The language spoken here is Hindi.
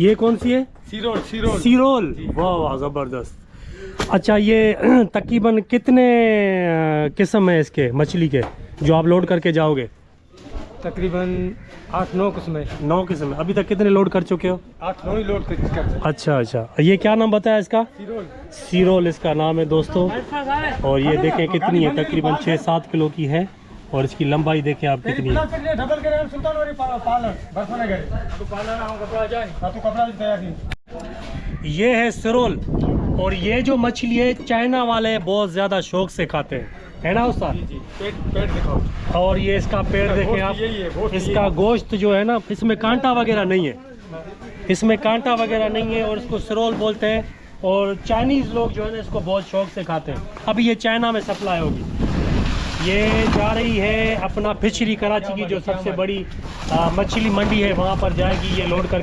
ये कौन सी है? सिरोल सिरोल सिरोल। वाह वाह ज़बरदस्त। अच्छा ये तकरीबन कितने किस्म है इसके मछली के जो आप लोड करके जाओगे? तकरीबन 8-9 किस्में। 9 किस्म। अभी तक कितने लोड कर चुके हो? 8-9 ही लोड कर। अच्छा अच्छा। ये क्या नाम बताया इसका? सिरोल। सिरोल इसका नाम है दोस्तों। और ये देखें कितनी है, तकरीबन 6-7 किलो की है। और इसकी लंबाई देखें आप कितनी है। ये है सिरोल। और ये जो मछली है चाइना वाले बहुत ज़्यादा शौक से खाते हैं, है ना उस्ताद? पेट दिखाओ। और ये इसका पेड़ देखें आप। इसका गोश्त जो है ना, इसमें कांटा वगैरह नहीं है, इसमें कांटा वगैरह नहीं है। और इसको सिरोल बोलते हैं। और चाइनीज़ लोग जो है ना इसको बहुत शौक से खाते हैं। अभी ये चाइना में सप्लाई होगी। ये जा रही है अपना फिशरी, कराची की जो सबसे बड़ी मछली मंडी है, वहाँ पर जाएगी ये लोड करके।